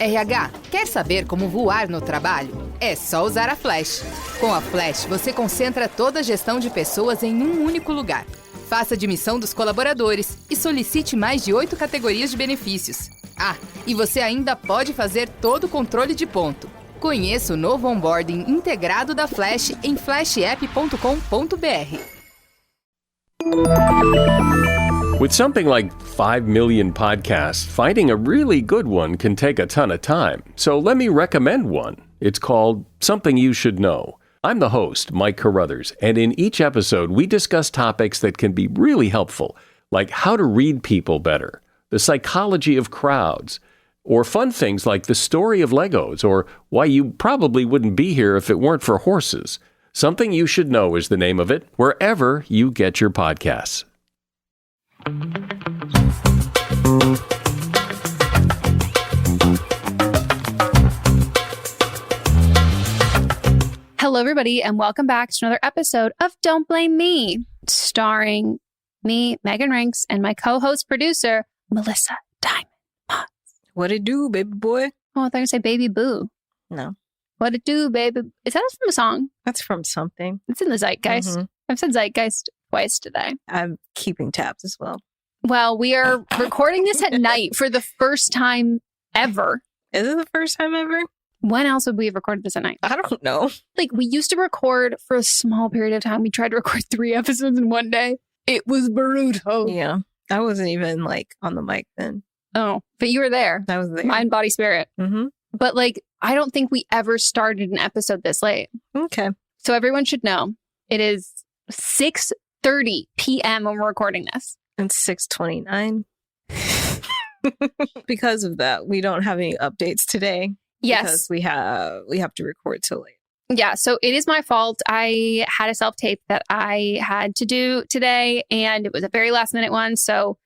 RH, quer saber como voar no trabalho? É só usar a Flash. Com a Flash, você concentra toda a gestão de pessoas em um único lugar. Faça a admissão dos colaboradores e solicite mais de 8 categorias de benefícios. Ah, e você ainda pode fazer todo o controle de ponto. Conheça o novo onboarding integrado da Flash em flashapp.com.br. With something like 5 million podcasts, finding a really good one can take a ton of time. So let me recommend one. It's called Something You Should Know. I'm the host, Mike Carruthers, and in each episode, we discuss topics that can be really helpful, like how to read people better, the psychology of crowds, or fun things like the story of Legos, or why you probably wouldn't be here if it weren't for horses. Something You Should Know is the name of it, wherever you get your podcasts. Hello, everybody, and welcome back to another episode of Don't Blame Me, starring me, Megan Rinks, and my co-host producer, Melissa Diamond Potts. What it do, baby boy? Oh, I thought you said baby boo. No. What it do, baby? Is that from a song? That's from something. It's in the zeitgeist. Mm-hmm. I've said zeitgeist twice today. I'm keeping tabs as well. Well, we are recording this at night for the first time ever. Is it the first time ever? When else would we have recorded this at night? I don't know. Like, we used to record for a small period of time. We tried to record 3 episodes in one day. It was brutal. Yeah. I wasn't even, on the mic then. Oh, but you were there. I was there. Mind, body, spirit. Mm-hmm. But, I don't think we ever started an episode this late. Okay. So everyone should know it is 6:30 p.m. when we're recording this. And 6:29. Because of that, we don't have any updates today. Yes. Because we have to record till late. Yeah, so it is my fault. I had a self-tape that I had to do today, and it was a very last-minute one, so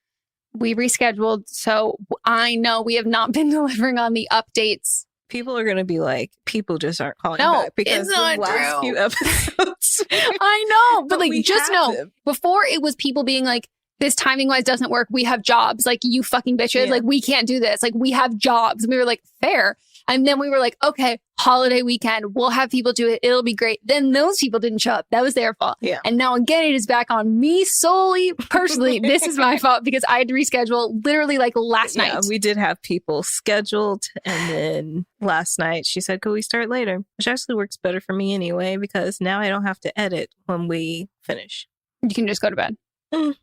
we rescheduled. So I know we have not been delivering on the updates. People are going to be like, people just aren't calling back because it's not the last true. few episodes. I know, but we just know, them. Before it was people being like, this timing-wise doesn't work. We have jobs. You fucking bitches. Yeah. We can't do this. We have jobs. And we were like, fair. And then we were like, okay, holiday weekend. We'll have people do it. It'll be great. Then those people didn't show up. That was their fault. Yeah. And now again, it is back on me solely, personally. This is my fault because I had to reschedule literally last night. We did have people scheduled. And then last night she said, could we start later? Which actually works better for me anyway, because now I don't have to edit when we finish. You can just go to bed.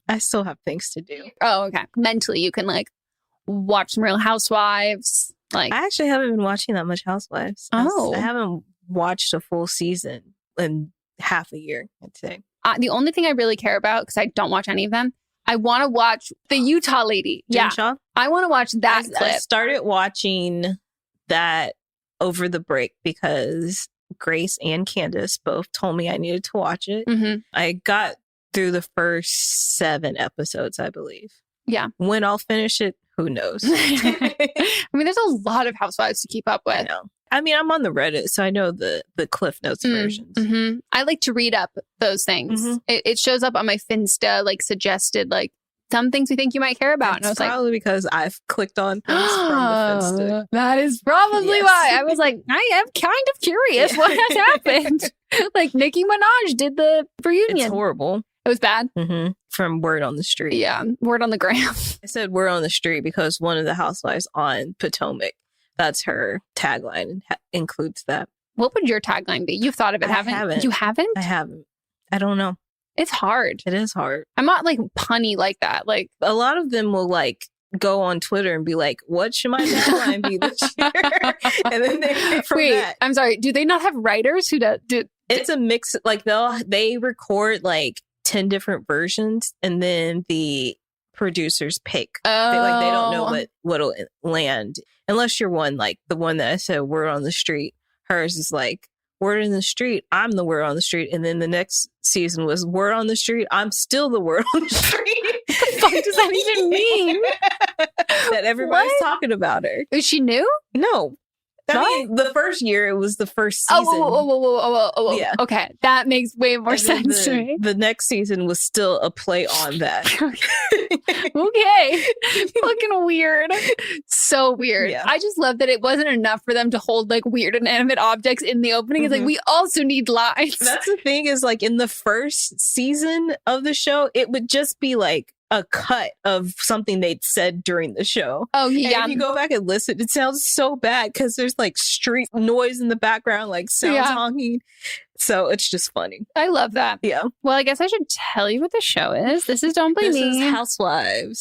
I still have things to do. Oh, okay. Mentally, you can watch some Real Housewives. I actually haven't been watching that much Housewives. Oh. I haven't watched a full season in half a year, I'd say. The only thing I really care about, because I don't watch any of them, I want to watch the Utah lady. Jen Shaw? I want to watch that clip. I started watching that over the break because Grace and Candace both told me I needed to watch it. Mm-hmm. I got through the first 7 episodes, I believe. Yeah. When I'll finish it, who knows? I mean, there's a lot of Housewives to keep up with. I know. I mean, I'm on the Reddit, so I know the Cliff Notes versions. Mm-hmm. I like to read up those things. Mm-hmm. It shows up on my Finsta, suggested, some things we think you might care about. And I was probably because I've clicked on things from the Finsta. That is probably why. I was like, I am kind of curious what has happened. Nicki Minaj did the reunion. It's horrible. It was bad. Mm-hmm. From Word on the Street. Yeah, Word on the Gram. I said Word on the Street because one of the housewives on Potomac, that's her tagline and includes that. What would your tagline be? You've thought of it, haven't you? You haven't? I haven't. I don't know. It's hard. It is hard. I'm not punny like that. A lot of them will go on Twitter and be like, what should my tagline be this year? And then they pick from that. I'm sorry. Do they not have writers who do? It's a mix. They record 10 different versions and then the producers pick. Oh. They don't know what'll land unless you're one the one that I said Word on the Street. Hers is Word on the Street, I'm the word on the street. And then the next season was Word on the Street, I'm still the word on the street. What the fuck does that even mean? That everybody's talking about her. Is she new? No. I mean, the first year, it was the first season. Yeah. Okay. That makes way more sense to me. The next season was still a play on that. Okay. Fucking weird. So weird. Yeah. I just love that it wasn't enough for them to hold like weird inanimate objects in the opening. It's like, we also need lines. That's the thing is like in the first season of the show, it would just be like a cut of something they'd said during the show. Oh, yeah. And if you go back and listen, it sounds so bad because there's like street noise in the background, like sounds honking. So it's just funny. I love that. Yeah. Well, I guess I should tell you what the show is. This is Don't Blame Me. This is Housewives.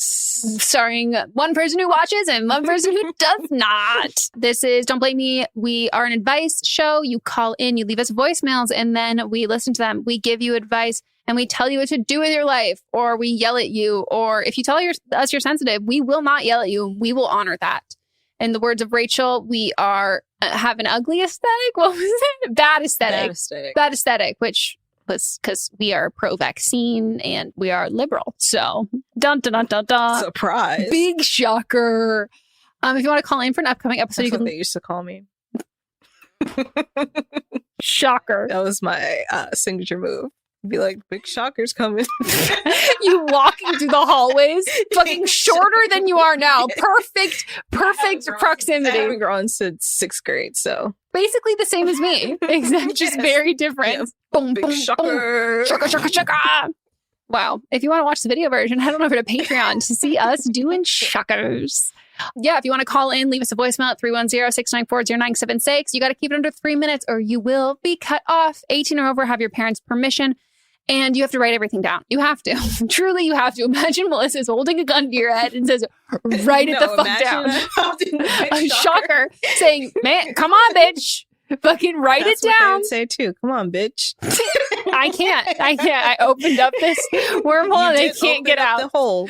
Starring one person who watches and one person who does not. This is Don't Blame Me. We are an advice show. You call in, you leave us voicemails, and then we listen to them. We give you advice and we tell you what to do with your life, or we yell at you, or if you tell us you're sensitive, we will not yell at you. We will honor that. In the words of Rachel, we are have an ugly aesthetic. What was it? Bad aesthetic, which was because we are pro-vaccine and we are liberal. So, dun dun dun dun dun. Surprise! Big shocker. If you want to call in for an upcoming episode, That's you can. What they used to call me. Shocker. That was my signature move. Be like, big shocker's coming. You walking through the hallways, fucking shorter than you are now. Perfect proximity. I haven't grown since 6th grade, so basically the same as me, except just very different. Yeah. Boom, Big boom, shocker. boom. Shaka. Wow. If you want to watch the video version, head on over to Patreon to see us doing shockers. Yeah, if you want to call in, leave us a voicemail at 310-694-0976. You got to keep it under 3 minutes or you will be cut off. 18 or over, have your parents' permission. And you have to write everything down. You have to. Truly, you have to. Imagine Melissa's holding a gun to your head and says, write it the fuck down. A shocker saying, man, come on, bitch. Fucking write it down. What say too. Come on, bitch. I can't. I opened up this wormhole and I can't get out. The hole.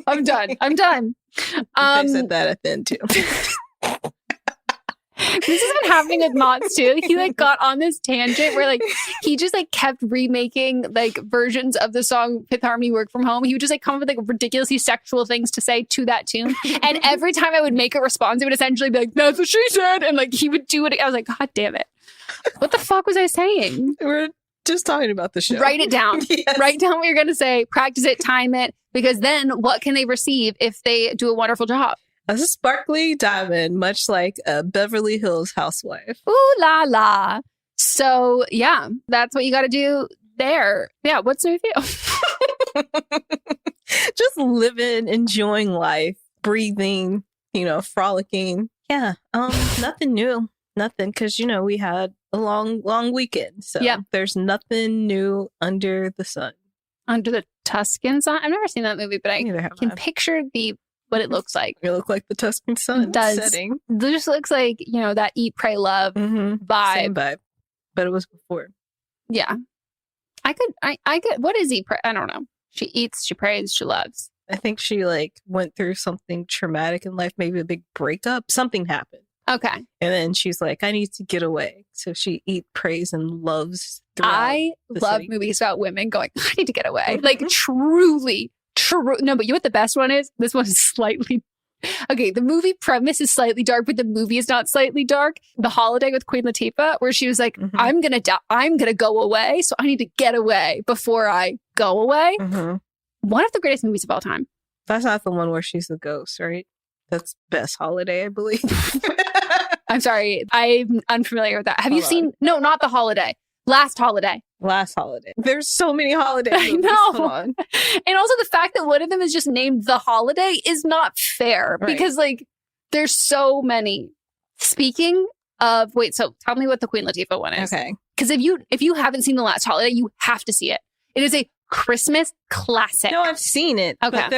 I'm done. I said that at the end too. This has been happening with Mott's too. He like got on this tangent where like he just like kept remaking like versions of the song Fifth Harmony Work From Home. He would just like come up with like ridiculously sexual things to say to that tune. And every time I would make a response, it would essentially be like, that's what she said. And like he would do it. I was like, God damn it. What the fuck was I saying? We're just talking about the show. Write it down. Yes. Write down what you're going to say. Practice it. Time it. Because then what can they receive if they do a wonderful job? A sparkly diamond, much like a Beverly Hills housewife. Ooh la la. So yeah, that's what you got to do there. Yeah, what's new with you? Just living, enjoying life, breathing, frolicking. Yeah, nothing new. Nothing, because, we had a long weekend. So yeah. There's nothing new under the sun. Under the Tuscan sun? I've never seen that movie, but I can picture what it looks like. It look like the Tuscan sun setting. It just looks like, that Eat, Pray, Love vibe. Same vibe. But it was before. Yeah. I could, what is Eat, Pray? I don't know. She eats, she prays, she loves. I think she went through something traumatic in life, maybe a big breakup. Something happened. Okay. And then she's like, I need to get away. So she eat, prays, and loves. I love movies about women going, I need to get away. Like truly true. No, but you know what the best one is? This one is slightly... Okay, the movie premise is slightly dark, but the movie is not slightly dark. The Holiday with Queen Latifah, where she was like, I'm going to die. I'm going to go away. So I need to get away before I go away. One of the greatest movies of all time. That's not the one where she's the ghost, right? That's Best Holiday, I believe. I'm sorry. I'm unfamiliar with that. Have you seen... No, not The Holiday. Last Holiday. There's so many holidays. I know. And also the fact that one of them is just named The Holiday is not fair. Right. Because there's so many. Speaking of... Wait, so tell me what the Queen Latifah one is. Okay. Because if you haven't seen The Last Holiday, you have to see it. It is a Christmas classic. No, I've seen it. Okay. But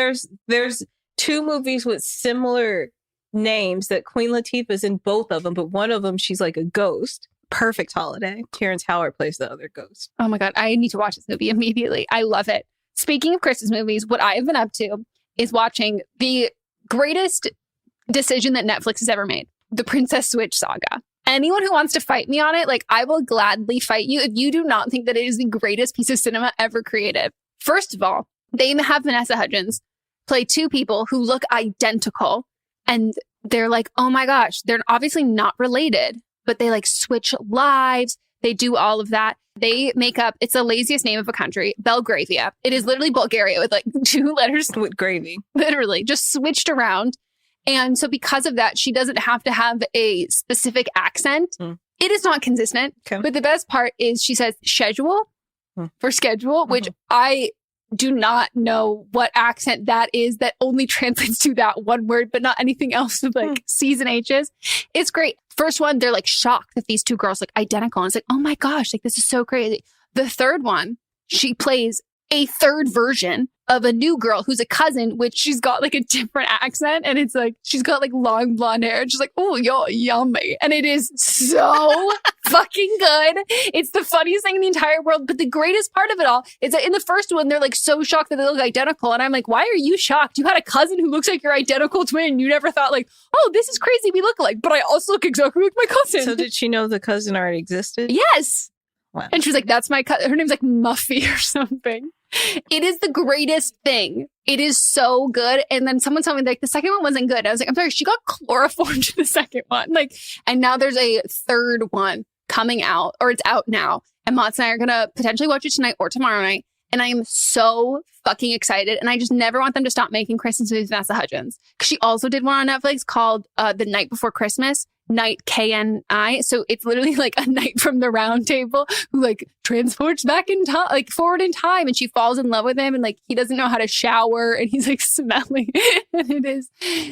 there's two movies with similar names that Queen Latifah's in both of them, but one of them she's like a ghost. Perfect Holiday. Terrence Howard plays the other ghost. Oh my God, I need to watch this movie immediately. I love it. Speaking of Christmas movies, what I have been up to is watching the greatest decision that Netflix has ever made, the Princess Switch saga. Anyone who wants to fight me on it, I will gladly fight you if you do not think that it is the greatest piece of cinema ever created. First of all, they have Vanessa Hudgens play two people who look identical. And they're like, oh my gosh, they're obviously not related, but they like switch lives. They do all of that. They make up, it's the laziest name of a country, Belgravia. It is literally Bulgaria with like 2 letters. With gravy. Literally just switched around. And so because of that, she doesn't have to have a specific accent. It is not consistent. Okay. But the best part is she says schedule for schedule, which I do not know what accent that is that only translates to that one word, but not anything else with like C's and H's. It's great. First one, they're like shocked that these 2 girls look identical. And it's like, oh my gosh, like this is so crazy. The third one, she plays a third version of a new girl who's a cousin, which she's got like a different accent. And it's like, she's got like long blonde hair. And she's like, oh, you're yummy. And it is so fucking good. It's the funniest thing in the entire world. But the greatest part of it all is that in the first one, they're like so shocked that they look identical. And I'm like, why are you shocked? You had a cousin who looks like your identical twin. You never thought like, oh, this is crazy. We look alike, but I also look exactly like my cousin. So did she know the cousin already existed? Yes. Wow. And she was like, that's my cousin. Her name's like Muffy or something. It is the greatest thing. It is so good. And then someone told me like the second one wasn't good. I was like, I'm sorry, she got chloroformed in the second one. Like, and now there's a third one coming out, or it's out now. And Mott's and I are going to potentially watch it tonight or tomorrow night. And I am so fucking excited. And I just never want them to stop making Christmas movies with Vanessa Hudgens. Because she also did one on Netflix called The Night Before Christmas. Night KNI. So it's literally like a knight from the round table who like transports back in time, like forward in time. And she falls in love with him. And like, he doesn't know how to shower and he's like smelly. And it is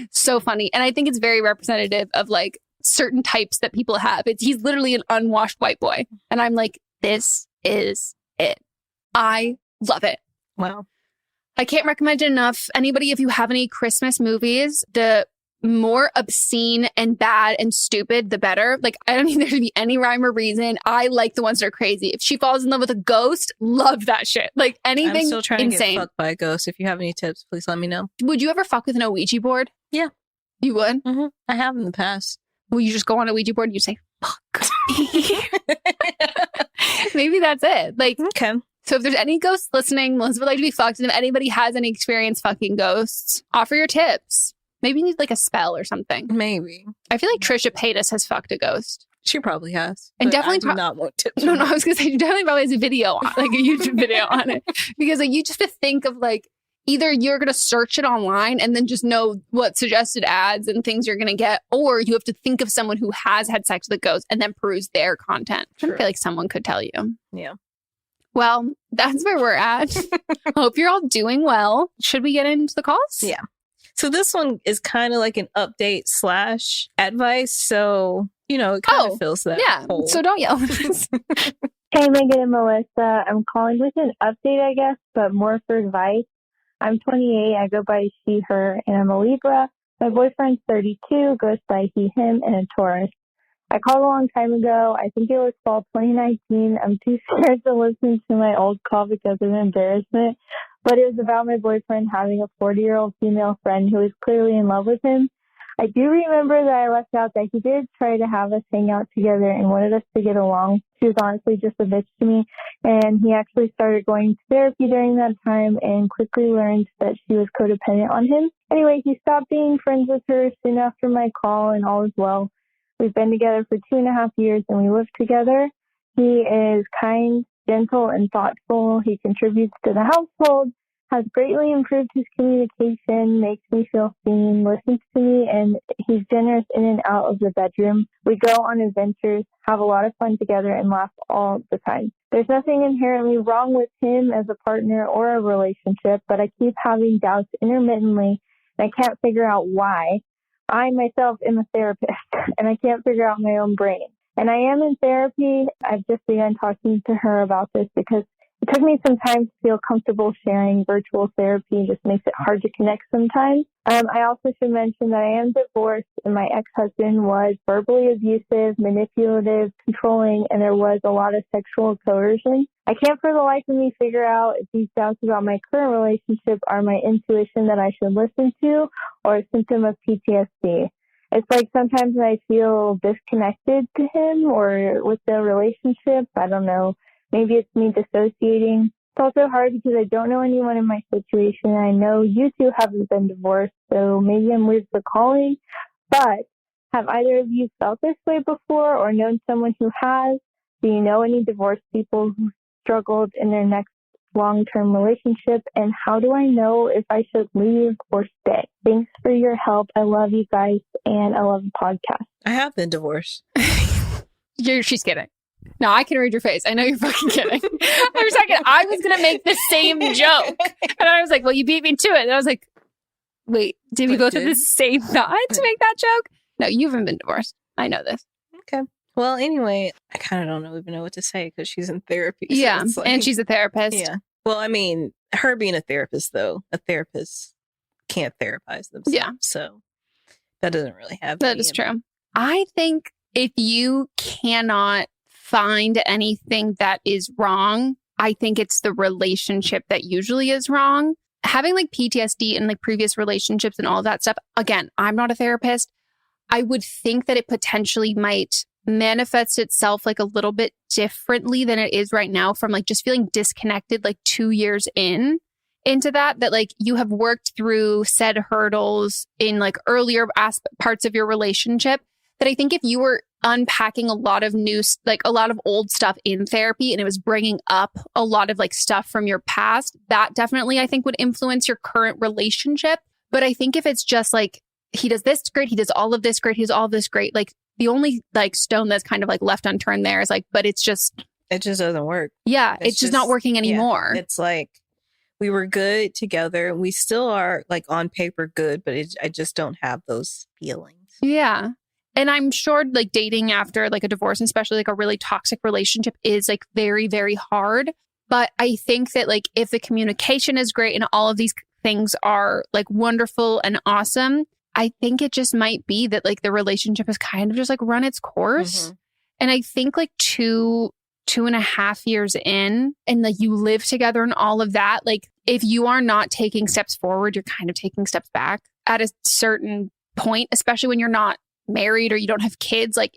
so funny. And I think it's very representative of like certain types that people have. He's literally an unwashed white boy. And I'm like, this is it. I love it. Wow. I can't recommend it enough. Anybody, if you have any Christmas movies, the more obscene and bad and stupid, the better. Like, I don't need there to be any rhyme or reason. I like the ones that are crazy. If she falls in love with a ghost, love that shit. Like anything I'm still trying insane. to get fucked by a ghost. If you have any tips, please let me know. Would you ever fuck with an Ouija board? Yeah. You would? Mm-hmm. I have in the past. Will you just go on a Ouija board and you say, fuck me? Maybe that's it. Like, okay. So if there's any ghosts listening, Melissa would like to be fucked. And if anybody has any experience fucking ghosts, offer your tips. Maybe you need like a spell or something. Maybe. I feel like Trisha Paytas has fucked a ghost. She probably has. And definitely I do not want tips. No, I was going to say, she definitely probably has a video on, like a YouTube video on it. Because like you just have to think of like, either you're going to search it online and then just know what suggested ads and things you're going to get, or you have to think of someone who has had sex with a ghost and then peruse their content. I feel like someone could tell you. Yeah. Well, that's where we're at. Hope you're all doing well. Should we get into the calls? Yeah. So this one is kind of like an update / advice. So, you know, it kind of fills that hole. So don't yell at us. Hey, Megan and Melissa. I'm calling with an update, I guess, but more for advice. I'm 28. I go by she, her, and I'm a Libra. My boyfriend's 32, goes by he, him, and a Taurus. I called a long time ago. I think it was fall 2019. I'm too scared to listen to my old call because of embarrassment. But it was about my boyfriend having a 40-year-old female friend who is clearly in love with him. I do remember that I left out that he did try to have us hang out together and wanted us to get along. She was honestly just a bitch to me. And he actually started going to therapy during that time and quickly learned that she was codependent on him. Anyway, he stopped being friends with her soon after my call, and all is well. We've been together for 2.5 years and we live together. He is kind, gentle, and thoughtful. He contributes to the household, has greatly improved his communication, makes me feel seen, listens to me, and he's generous in and out of the bedroom. We go on adventures, have a lot of fun together, and laugh all the time. There's nothing inherently wrong with him as a partner or a relationship, but I keep having doubts intermittently, and I can't figure out why. I myself am a therapist, and I can't figure out my own brain. And I am in therapy. I've just begun talking to her about this because it took me some time to feel comfortable sharing virtual therapy. It just makes it hard to connect sometimes. I also should mention that I am divorced, and my ex-husband was verbally abusive, manipulative, controlling, and there was a lot of sexual coercion. I can't for the life of me figure out if these doubts about my current relationship are my intuition that I should listen to or a symptom of PTSD. It's like sometimes I feel disconnected to him or with the relationship. I don't know. Maybe it's me dissociating. It's also hard because I don't know anyone in my situation. I know you two haven't been divorced, so maybe I'm weird for calling. But have either of you felt this way before or known someone who has? Do you know any divorced people who struggled in their next long-term relationship? And how do I know if I should leave or stay? Thanks for your help. I love you guys, and I love the podcast. I have been divorced. She's kidding. No, I can read your face. I know you're fucking kidding. For a second, I was going to make the same joke. And I was like, well, you beat me to it. And I was like, wait, did we both have the same thought to make that joke? No, you haven't been divorced. I know this. Okay. Well, anyway, I kind of don't even know what to say because she's in therapy. So Yeah, it's like, and she's a therapist. Yeah. Well, I mean, her being a therapist, though, a therapist can't therapize themselves. Yeah. So that doesn't really have That any is impact. true. I think if you cannot find anything that is wrong, I think it's the relationship that usually is wrong. Having like PTSD and like previous relationships and all of that stuff, again, I'm not a therapist. I would think that it potentially might manifest itself like a little bit differently than it is right now from like just feeling disconnected like 2 years into that like you have worked through said hurdles in like earlier parts of your relationship that I think if you were unpacking a lot of new, like a lot of old stuff in therapy and it was bringing up a lot of like stuff from your past, that definitely I think would influence your current relationship. But I think if it's just like, he does this great, he does all of this great, he does all of this great, like the only like stone that's kind of like left unturned there is like, but it just doesn't work. Yeah. It's just not working anymore. Yeah, it's like we were good together. We still are like on paper good, but I just don't have those feelings. Yeah. And I'm sure like dating after like a divorce, and especially like a really toxic relationship is like very, very hard. But I think that like if the communication is great and all of these things are like wonderful and awesome, I think it just might be that like the relationship has kind of just like run its course. Mm-hmm. And I think like 2.5 years in and like you live together and all of that, like if you are not taking steps forward, you're kind of taking steps back at a certain point, especially when you're not married or you don't have kids. Like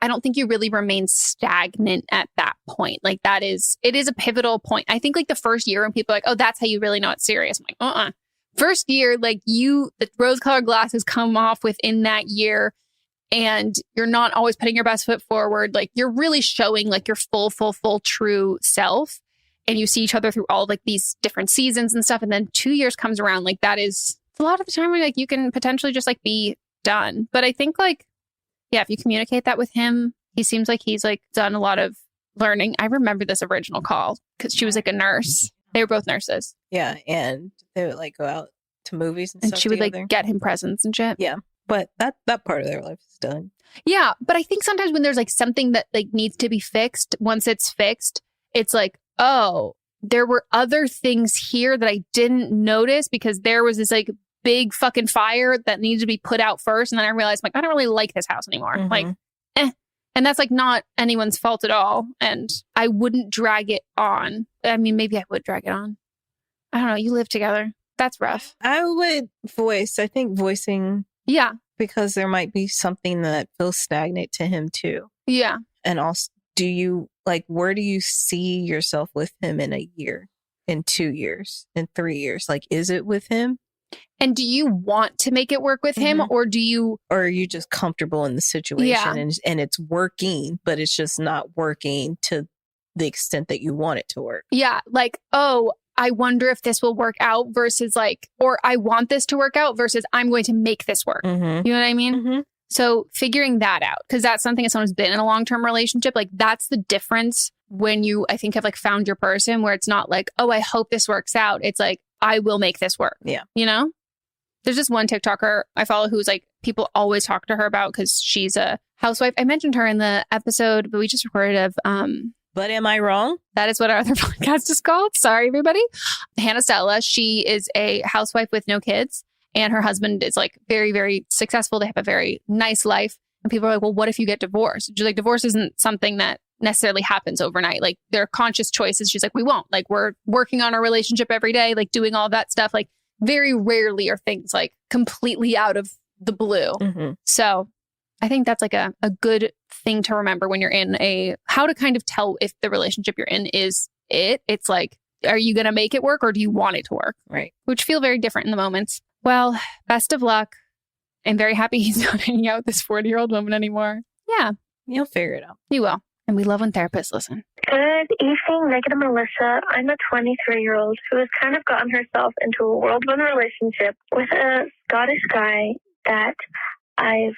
I don't think you really remain stagnant at that point. Like it is a pivotal point. I think like the first year when people are like, oh, that's how you really know it's serious. I'm like, First year, like the rose-colored glasses come off within that year and you're not always putting your best foot forward. Like you're really showing like your full, true self. And you see each other through all like these different seasons and stuff. And then 2 years comes around. Like it's a lot of the time where like you can potentially just like be done. But I think like, yeah, if you communicate that with him, he seems like he's like done a lot of learning. I remember this original call because she was like a nurse. They were both nurses. Yeah. And they would like go out to movies and And stuff she would together. like get him presents and shit. Yeah. But that part of their life is done. Yeah. But I think sometimes when there's like something that like needs to be fixed, once it's fixed, it's like, oh, there were other things here that I didn't notice because there was this like big fucking fire that needed to be put out first. And then I realized like, I don't really like this house anymore. Mm-hmm. Like, And that's like not anyone's fault at all. And I wouldn't drag it on. I mean, maybe I would drag it on. I don't know. You live together. That's rough. I would voicing. Yeah. Because there might be something that feels stagnant to him too. Yeah. And also, where do you see yourself with him in a year, in 2 years, in 3 years? Like, is it with him? And do you want to make it work with him or or are you just comfortable in the situation and it's working, but it's just not working to the extent that you want it to work? Yeah. Like, oh, I wonder if this will work out versus like, or I want this to work out versus I'm going to make this work. Mm-hmm. You know what I mean? Mm-hmm. So figuring that out, because that's something as someone who's been in a long-term relationship, like that's the difference when you, I think, have like found your person where it's not like, oh, I hope this works out. It's like, I will make this work. Yeah. You know? There's this one TikToker I follow who's like, people always talk to her about because she's a housewife. I mentioned her in the episode, but we just recorded of, But am I wrong? that is what our other podcast is called. Sorry, everybody. Hannah Stella. She is a housewife with no kids. And her husband is like very, very successful. They have a very nice life. And people are like, well, what if you get divorced? She's like, divorce isn't something that necessarily happens overnight. Like they're conscious choices. She's like, we won't. Like we're working on our relationship every day, like doing all that stuff. Like very rarely are things like completely out of the blue. Mm-hmm. So I think that's like a good thing to remember when you're in how to kind of tell if the relationship you're in is it. It's like, are you going to make it work or do you want it to work? Right. Which feel very different in the moments. Well, best of luck. I'm very happy he's not hanging out with this 40-year-old woman anymore. Yeah. You'll figure it out. You will. And we love when therapists listen. Good evening, Megan and Melissa. I'm a 23-year-old who has kind of gotten herself into a whirlwind relationship with a Scottish guy that I've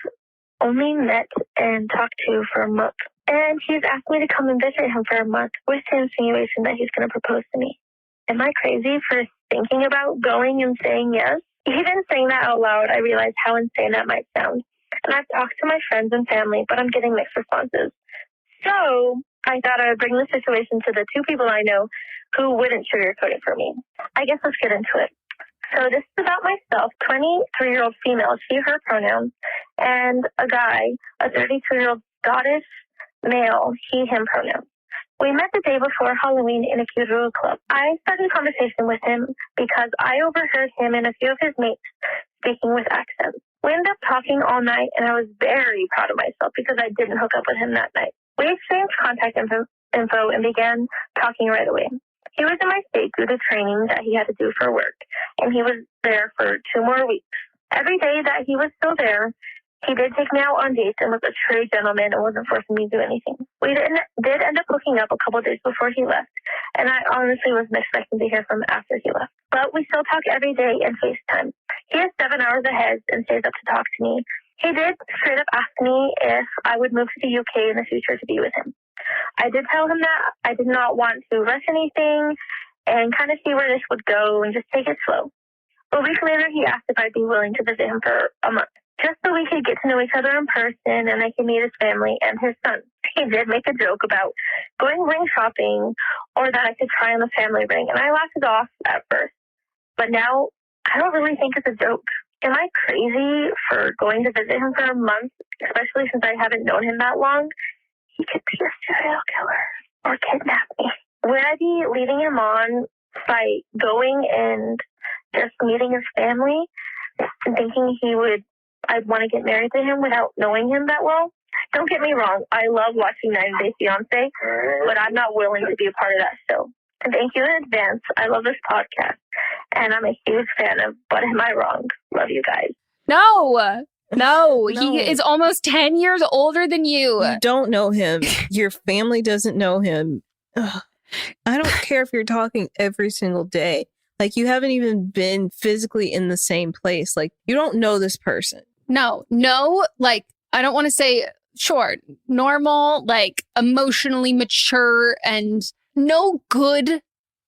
only met and talked to for a month. And he's asked me to come and visit him for a month with the insinuation that he's going to propose to me. Am I crazy for thinking about going and saying yes? Even saying that out loud, I realize how insane that might sound. And I've talked to my friends and family, but I'm getting mixed responses. So I thought I would bring the situation to the two people I know who wouldn't sugarcoat it for me. I guess let's get into it. So this is about myself, 23-year-old female, she, her pronouns, and a guy, a 32-year-old Scottish male, he, him pronouns. We met the day before Halloween in a cute little club. I started a conversation with him because I overheard him and a few of his mates speaking with accents. We ended up talking all night, and I was very proud of myself because I didn't hook up with him that night. We exchanged contact info and began talking right away. He was in my state due to training that he had to do for work, and he was there for 2 more weeks. Every day that he was still there, he did take me out on dates and was a true gentleman and wasn't forcing me to do anything. We did end up hooking up a couple of days before he left, and I honestly wasn't expecting to hear from him after he left. But we still talk every day and FaceTime. He is 7 hours ahead and stays up to talk to me. He did straight up ask me if I would move to the UK in the future to be with him. I did tell him that I did not want to rush anything and kind of see where this would go and just take it slow. A week later, he asked if I'd be willing to visit him for a month, just so we could get to know each other in person and I could meet his family and his son. He did make a joke about going ring shopping or that I could try on the family ring, and I laughed it off at first. But now, I don't really think it's a joke. Am I crazy for going to visit him for a month, especially since I haven't known him that long? He could be a serial killer or kidnap me. Would I be leading him on by going and just meeting his family and thinking I'd want to get married to him without knowing him that well? Don't get me wrong, I love watching 90 Day Fiancé, but I'm not willing to be a part of that show. And thank you in advance. I love this podcast, and I'm a huge fan of But Am I Wrong? Love you guys. No, he is almost 10 years older than you. You don't know him. Your family doesn't know him. Ugh. I don't care if you're talking every single day. Like, you haven't even been physically in the same place. Like, you don't know this person. No, like, I don't want to say, sure, normal, like, emotionally mature, and no good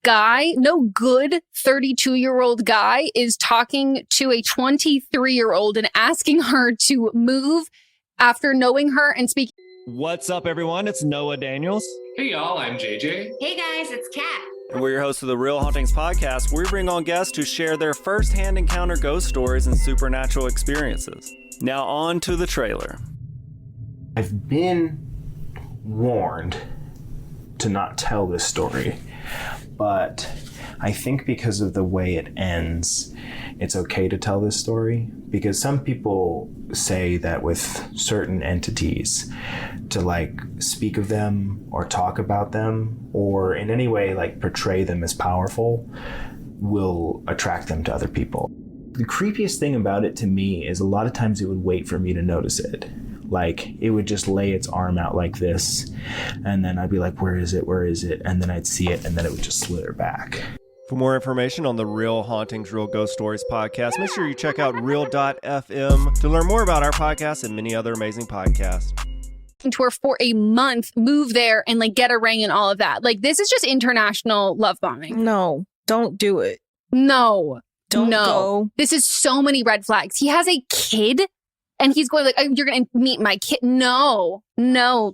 32-year-old guy is talking to a 23-year-old and asking her to move after knowing her and speaking. What's up, everyone? It's Noah Daniels. Hey, y'all, I'm JJ. Hey, guys, it's Kat. And we're your hosts of the Real Hauntings podcast, where we bring on guests who share their first-hand encounter ghost stories and supernatural experiences. Now on to the trailer. I've been warned to not tell this story, but I think because of the way it ends, it's okay to tell this story, because some people say that with certain entities, to like speak of them or talk about them or in any way like portray them as powerful will attract them to other people. The creepiest thing about it to me is a lot of times it would wait for me to notice it. Like, it would just lay its arm out like this, and then I'd be like, where is it? Where is it? And then I'd see it, and then it would just slither back. For more information on the Real Hauntings, Real Ghost Stories podcast, make sure you check out real.fm to learn more about our podcast and many other amazing podcasts. To her for a month, move there and like get a ring and all of that. Like, this is just international love bombing. No, don't do it. No. Don't go. This is so many red flags. He has a kid and he's going like, oh, you're going to meet my kid. No,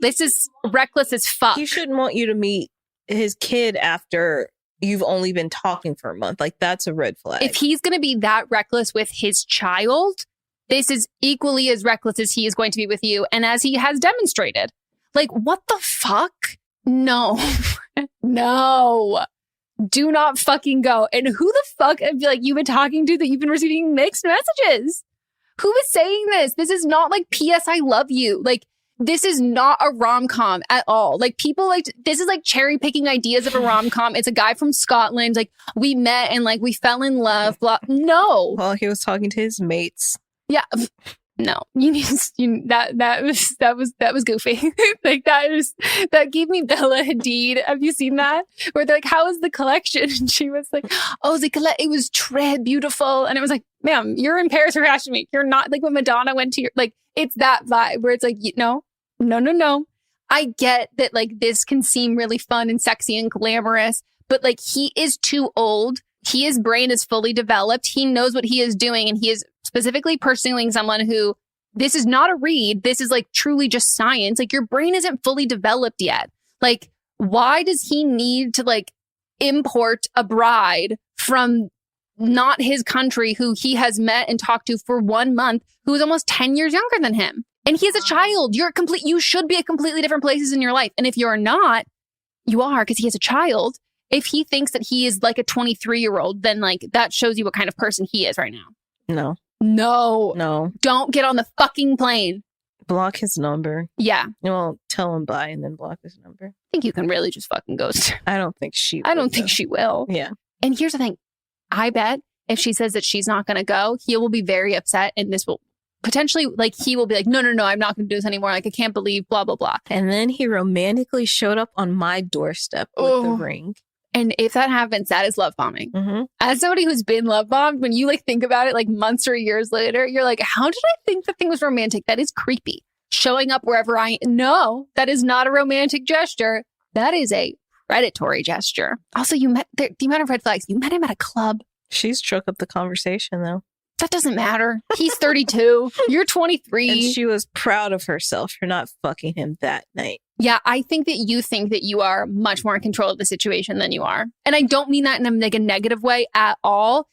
this is reckless as fuck. He shouldn't want you to meet his kid after you've only been talking for a month. Like, that's a red flag. If he's going to be that reckless with his child, this is equally as reckless as he is going to be with you. And as he has demonstrated, like, what the fuck? No, no, do not fucking go. And who the fuck I feel like you've been talking to that you've been receiving mixed messages? Who is saying this? This is not like P.S. I love you. Like, this is not a rom-com at all. Like, people like, this is like cherry picking ideas of a rom-com. It's a guy from Scotland. Like, we met and like we fell in love. Blah. No. Well, he was talking to his mates. Yeah. No, that was goofy. Like that gave me Bella Hadid. Have you seen that? Where they're like, "How was the collection?" And she was like, "Oh, it was très beautiful." And it was like, "Ma'am, you're in Paris for Fashion Week. You're not like when Madonna went to your like." It's that vibe where it's like, no. I get that like this can seem really fun and sexy and glamorous, but like he is too old. His brain is fully developed. He knows what he is doing, and he is specifically pursuing someone who, this is not a read. This is like truly just science. Like your brain isn't fully developed yet. Like, why does he need to like import a bride from not his country who he has met and talked to for 1 month, who is almost 10 years younger than him? And he is a child. You should be at completely different places in your life. And if you're not, you are, because he is a child. If he thinks that he is like a 23-year-old, then like that shows you what kind of person he is right now. No. Don't get on the fucking plane. Block his number. Yeah. Well, tell him bye and then block his number. I think you can really just fucking ghost. I don't think she will. Yeah. And here's the thing. I bet if she says that she's not going to go, he will be very upset, and this will potentially, like, he will be like, no, I'm not going to do this anymore. Like, I can't believe blah, blah, blah. And then he romantically showed up on my doorstep with the ring. And if that happens, that is love bombing. Mm-hmm. As somebody who's been love bombed, when you like think about it like months or years later, you're like, how did I think the thing was romantic? That is creepy. Showing up wherever no, that is not a romantic gesture. That is a predatory gesture. Also, you met the amount of red flags. You met him at a club. She struck up the conversation, though. That doesn't matter. He's 32. You're 23. And she was proud of herself for not fucking him that night. Yeah, I think that you are much more in control of the situation than you are. And I don't mean that in like a negative way at all.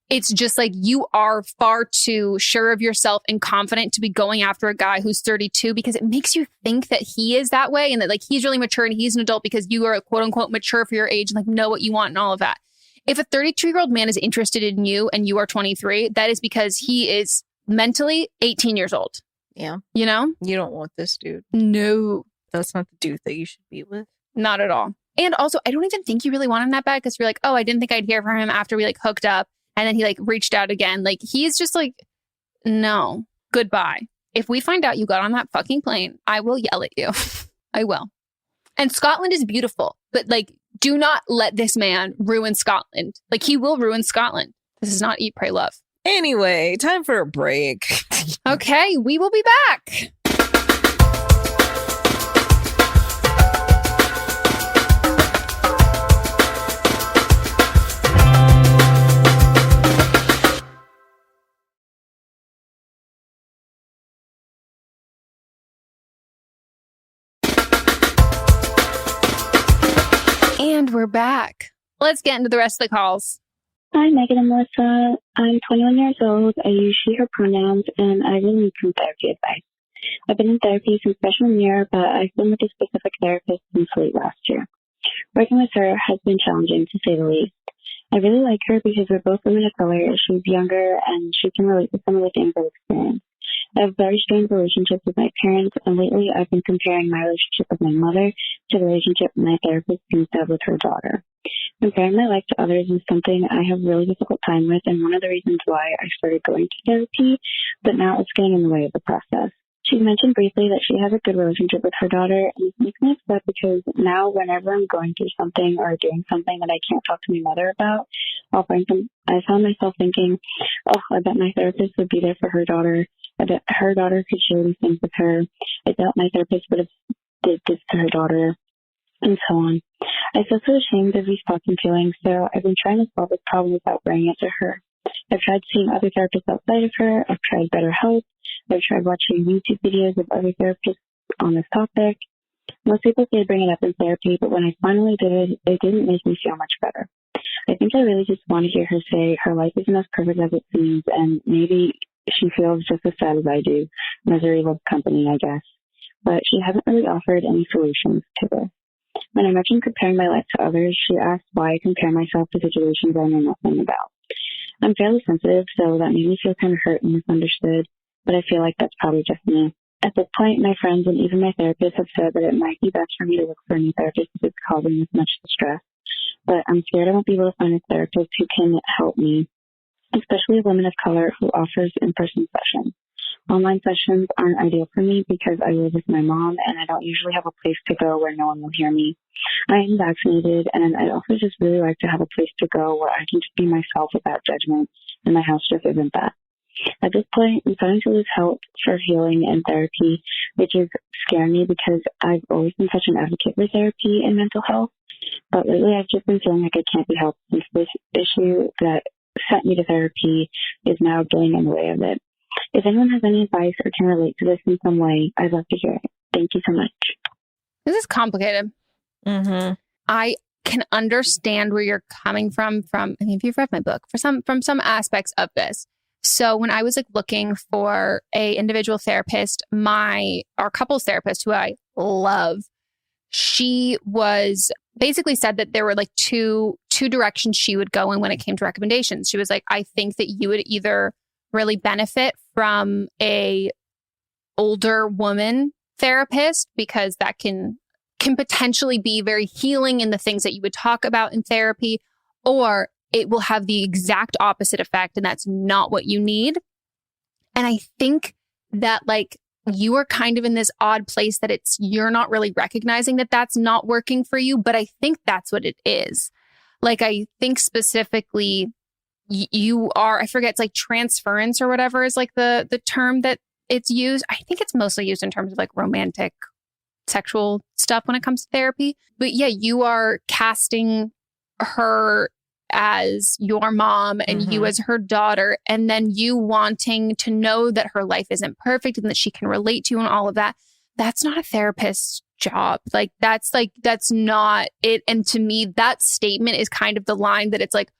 It's just like you are far too sure of yourself and confident to be going after a guy who's 32, because it makes you think that he is that way and that like he's really mature and he's an adult because you are quote unquote mature for your age and like know what you want and all of that. If a 32-year-old man is interested in you and you are 23, that is because he is mentally 18 years old. Yeah. You know? You don't want this dude. No. That's not the dude that you should be with. Not at all. And also, I don't even think you really want him that bad, because you're like, oh, I didn't think I'd hear from him after we like hooked up. And then he like reached out again. Like, he's just like, no, goodbye. If we find out you got on that fucking plane, I will yell at you. I will. And Scotland is beautiful, but like, do not let this man ruin Scotland. Like, he will ruin Scotland. This is not Eat, Pray, Love. Anyway, time for a break. Okay, we will be back. And we're back. Let's get into the rest of the calls. Hi, Megan and Melissa. I'm 21 years old. I use she, her pronouns, and I really need some therapy advice. I've been in therapy since freshman year, but I've been with a specific therapist since late last year. Working with her has been challenging, to say the least. I really like her because we're both women of color. She's younger, and she can relate to some of the things I've experienced. I have very strained relationships with my parents, and lately I've been comparing my relationship with my mother to the relationship my therapist seems to have with her daughter. Comparing my life to others is something I have a really difficult time with, and one of the reasons why I started going to therapy, but now it's getting in the way of the process. She mentioned briefly that she has a good relationship with her daughter, and it makes me upset because now whenever I'm going through something or doing something that I can't talk to my mother about, I found myself thinking, oh, I bet my therapist would be there for her daughter. I bet her daughter could share these things with her. I doubt my therapist would have did this to her daughter, and so on. I feel so ashamed of these thoughts and feelings, so I've been trying to solve this problem without bringing it to her. I've tried seeing other therapists outside of her. I've tried BetterHelp. I've tried watching YouTube videos of other therapists on this topic. Most people say bring it up in therapy, but when I finally did it, it didn't make me feel much better. I think I really just want to hear her say her life isn't as perfect as it seems, and maybe she feels just as sad as I do. Misery loves company, I guess. But she hasn't really offered any solutions to this. When I mentioned comparing my life to others, she asked why I compare myself to situations I know nothing about. I'm fairly sensitive, so that made me feel kind of hurt and misunderstood, but I feel like that's probably just me. At this point, my friends and even my therapist have said that it might be best for me to look for a new therapist if it's causing this much distress, but I'm scared I won't be able to find a therapist who can help me especially women of color who offers in-person sessions. Online sessions aren't ideal for me because I live with my mom and I don't usually have a place to go where no one will hear me. I am vaccinated and I also just really like to have a place to go where I can just be myself without judgment, and my house just isn't that. At this point, I'm starting to lose hope for healing and therapy, which is scaring me because I've always been such an advocate for therapy and mental health. But lately, I've just been feeling like I can't be helped since this issue that sent me to therapy is now getting in the way of it. If anyone has any advice or can relate to this in some way, I'd love to hear it. Thank you so much. This is complicated. Mm-hmm. I can understand where you're coming from. I mean, if you've read my book, from some aspects of this. So when I was like looking for a individual therapist, our couples therapist, who I love, she was basically said that there were like two directions she would go in when it came to recommendations. She was like, I think that you would either really benefit from a older woman therapist because that can potentially be very healing in the things that you would talk about in therapy, or it will have the exact opposite effect and that's not what you need. And I think that like you are kind of in this odd place that you're not really recognizing that that's not working for you, but I think that's what it is. Like, I think specifically you are, I forget, it's like transference or whatever is like the term that it's used. I think it's mostly used in terms of like romantic sexual stuff when it comes to therapy. But yeah, you are casting her as your mom and you as her daughter, and then you wanting to know that her life isn't perfect and that she can relate to you and all of that. That's not a therapist's job. That's not it. And to me, that statement is kind of the line that it's like,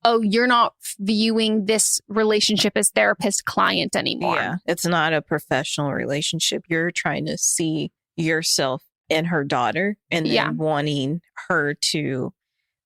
oh, you're not viewing this relationship as therapist-client anymore. Yeah, it's not a professional relationship. You're trying to see yourself in her daughter and then wanting her to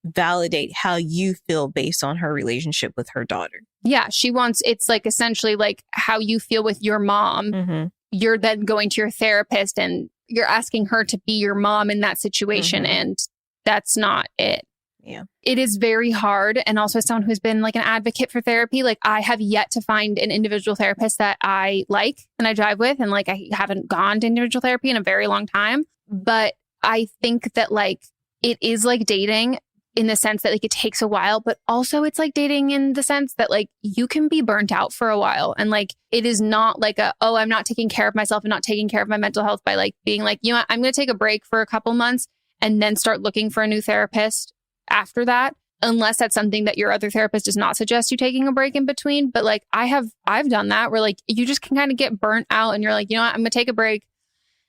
validate how you feel based on her relationship with her daughter. Yeah, it's like essentially like how you feel with your mom. Mm-hmm. You're then going to your therapist and you're asking her to be your mom in that situation. Mm-hmm. And that's not it. Yeah. It is very hard. And also as someone who's been like an advocate for therapy, like I have yet to find an individual therapist that I like and I jive with. And like, I haven't gone to individual therapy in a very long time. But I think that like, it is like dating in the sense that like, it takes a while, but also it's like dating in the sense that like, you can be burnt out for a while. And like, it is not like I'm not taking care of myself and not taking care of my mental health by like being like, you know what, I'm going to take a break for a couple months and then start looking for a new therapist after that, unless that's something that your other therapist does not suggest you taking a break in between. But like I've done that where like you just can kind of get burnt out and you're like, you know what, I'm gonna take a break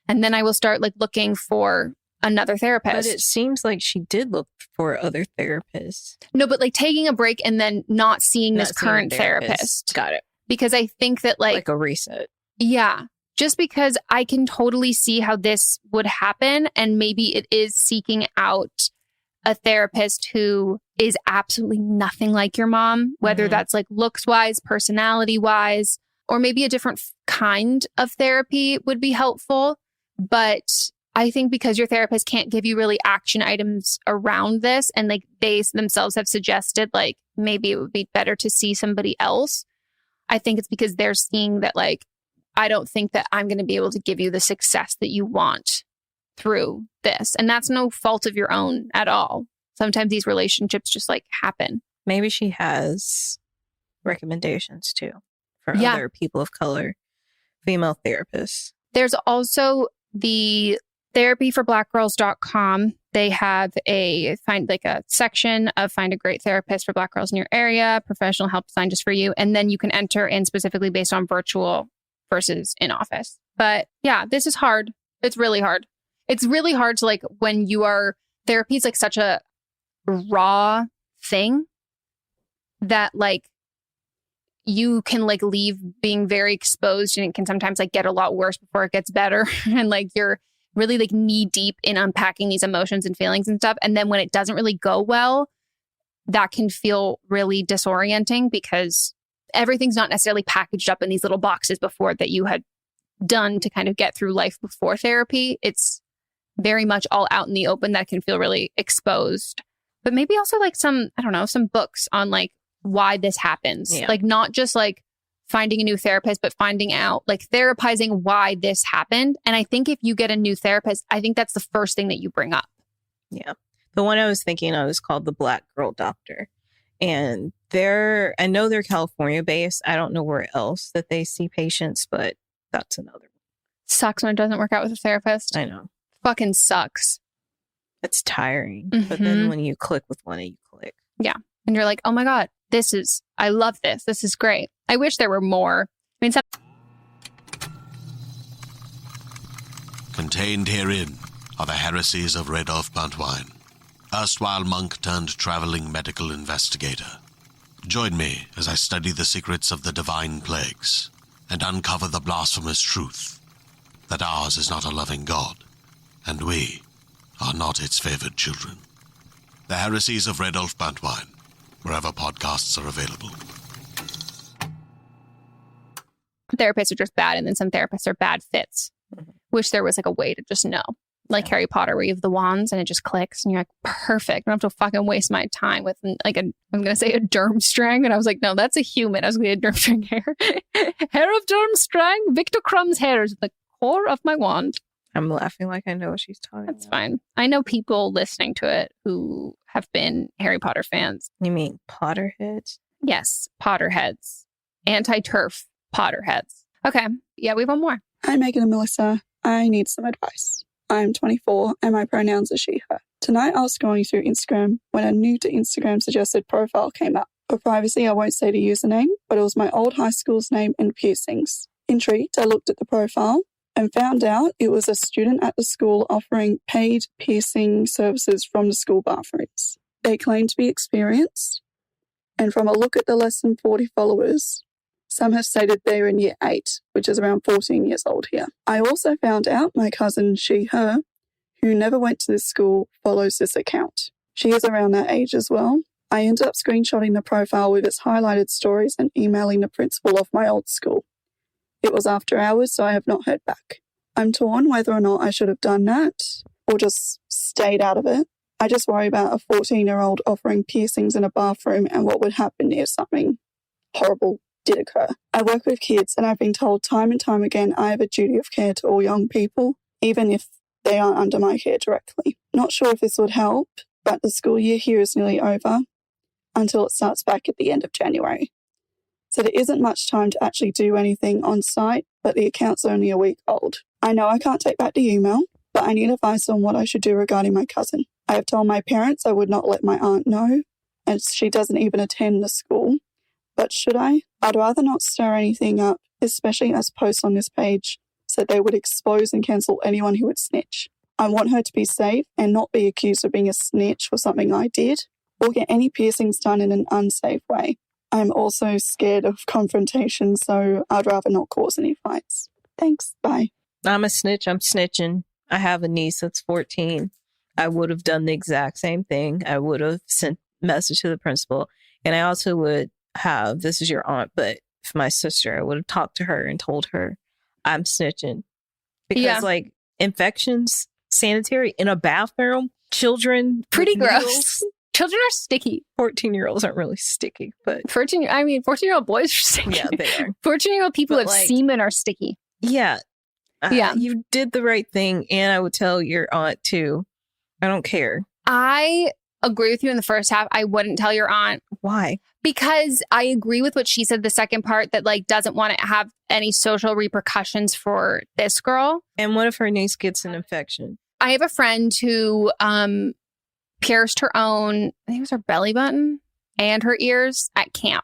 and then I will start like looking for another therapist. But it seems like she did look for other therapists. No, but like taking a break and then not seeing this current therapist. Got it. Because I think that like a reset. Yeah. Just because I can totally see how this would happen. And maybe it is seeking out a therapist who is absolutely nothing like your mom, whether that's like looks wise, personality wise, or maybe a different kind of therapy would be helpful. But I think because your therapist can't give you really action items around this, and like they themselves have suggested, like maybe it would be better to see somebody else. I think it's because they're seeing that like, I don't think that I'm going to be able to give you the success that you want through this. And that's no fault of your own at all. Sometimes these relationships just like happen. Maybe she has recommendations too for other people of color, female therapists. There's also the therapyforblackgirls.com. They have a section of find a great therapist for Black girls in your area, professional help designed just for you. And then you can enter in specifically based on virtual versus in office. But yeah, this is hard. It's really hard. It's really hard to like when you are therapy is like such a raw thing that like you can like leave being very exposed, and it can sometimes like get a lot worse before it gets better. And like you're really like knee deep in unpacking these emotions and feelings and stuff. And then when it doesn't really go well, that can feel really disorienting because everything's not necessarily packaged up in these little boxes before that you had done to kind of get through life before therapy. It's very much all out in the open that can feel really exposed. But maybe also like some books on like why this happens. Yeah. Like not just like finding a new therapist, but finding out, like therapizing why this happened. And I think if you get a new therapist, I think that's the first thing that you bring up. Yeah. The one I was thinking of is called the Black Girl Doctor. And I know they're California based. I don't know where else that they see patients, but that's another one. Sucks when it doesn't work out with a therapist. I know. Fucking sucks. It's tiring. But then when you click with one, you click. Yeah. And you're like, oh my God, I love this. This is great. I wish there were more. I mean, Contained herein are the heresies of Radolf Buntwine, erstwhile monk turned traveling medical investigator. Join me as I study the secrets of the divine plagues and uncover the blasphemous truth that ours is not a loving God, and we are not its favored children. The heresies of Radolf Buntwine, wherever podcasts are available. therapists are just bad, and then some therapists are bad fits. Wish there was like a way to just know. Like Harry Potter, where you have the wands and it just clicks and you're like, perfect. I don't have to fucking waste my time with like I'm going to say a Durmstrang. And I was like, no, that's a human. I was going to say Durmstrang hair. Hair of Durmstrang. Victor Crumb's hair is the core of my wand. I'm laughing like I know what she's talking about. That's fine. I know people listening to it who have been Harry Potter fans. You mean Potterheads? Yes, Potterheads. Anti-turf Potterheads. Okay. Yeah, we have one more. Hi, Megan and Melissa. I need some advice. I'm 24 and my pronouns are she, her. Tonight I was scrolling through Instagram when a new to Instagram suggested profile came up. For privacy, I won't say the username, but it was my old high school's name and piercings. Intrigued, I looked at the profile and found out it was a student at the school offering paid piercing services from the school bathrooms. They claimed to be experienced, and from a look at the less than 40 followers, some have stated they're in year 8, which is around 14 years old here. I also found out my cousin, she, her, who never went to this school, follows this account. She is around that age as well. I ended up screenshotting the profile with its highlighted stories and emailing the principal of my old school. It was after hours, so I have not heard back. I'm torn whether or not I should have done that or just stayed out of it. I just worry about a 14-year-old offering piercings in a bathroom and what would happen if something horrible did occur. I work with kids and I've been told time and time again I have a duty of care to all young people, even if they aren't under my care directly. Not sure if this would help, but the school year here is nearly over until it starts back at the end of January. So there isn't much time to actually do anything on site, but the account's only a week old. I know I can't take back the email, but I need advice on what I should do regarding my cousin. I have told my parents I would not let my aunt know, as she doesn't even attend the school. But should I? I'd rather not stir anything up, especially as posts on this page said they would expose and cancel anyone who would snitch. I want her to be safe and not be accused of being a snitch for something I did, or get any piercings done in an unsafe way. I'm also scared of confrontation, so I'd rather not cause any fights. Thanks. Bye. I'm a snitch. I'm snitching. I have a niece that's 14. I would have done the exact same thing. I would have sent a message to the principal. And I also would have, this is your aunt, but if my sister, I would have talked to her and told her I'm snitching. Because like infections, sanitary, in a bathroom, children. Pretty gross. Needles. Children are sticky. 14-year-olds aren't really sticky, but 14-year-old boys are sticky. Yeah, they are. 14-year-old people But with like, semen are sticky. Yeah. Yeah. You did the right thing. And I would tell your aunt too. I don't care. I agree with you in the first half. I wouldn't tell your aunt. Why? Because I agree with what she said, the second part, that like doesn't want to have any social repercussions for this girl. And what if her niece gets an infection? I have a friend who pierced her own, I think it was her belly button and her ears at camp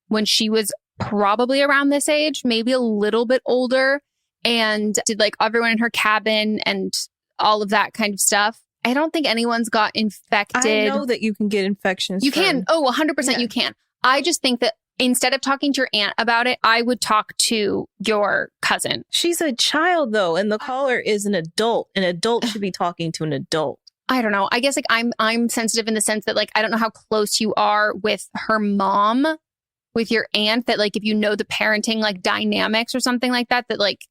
when she was probably around this age, maybe a little bit older, and did like everyone in her cabin and all of that kind of stuff. I don't think anyone's got infected. I know that you can get infections. You can. Oh, 100% you can. I just think that instead of talking to your aunt about it, I would talk to your cousin. She's a child though, and the caller is an adult. An adult should be talking to an adult. I don't know. I guess like I'm sensitive in the sense that like I don't know how close you are with her mom, with your aunt, that like if you know the parenting like dynamics or something like that, that like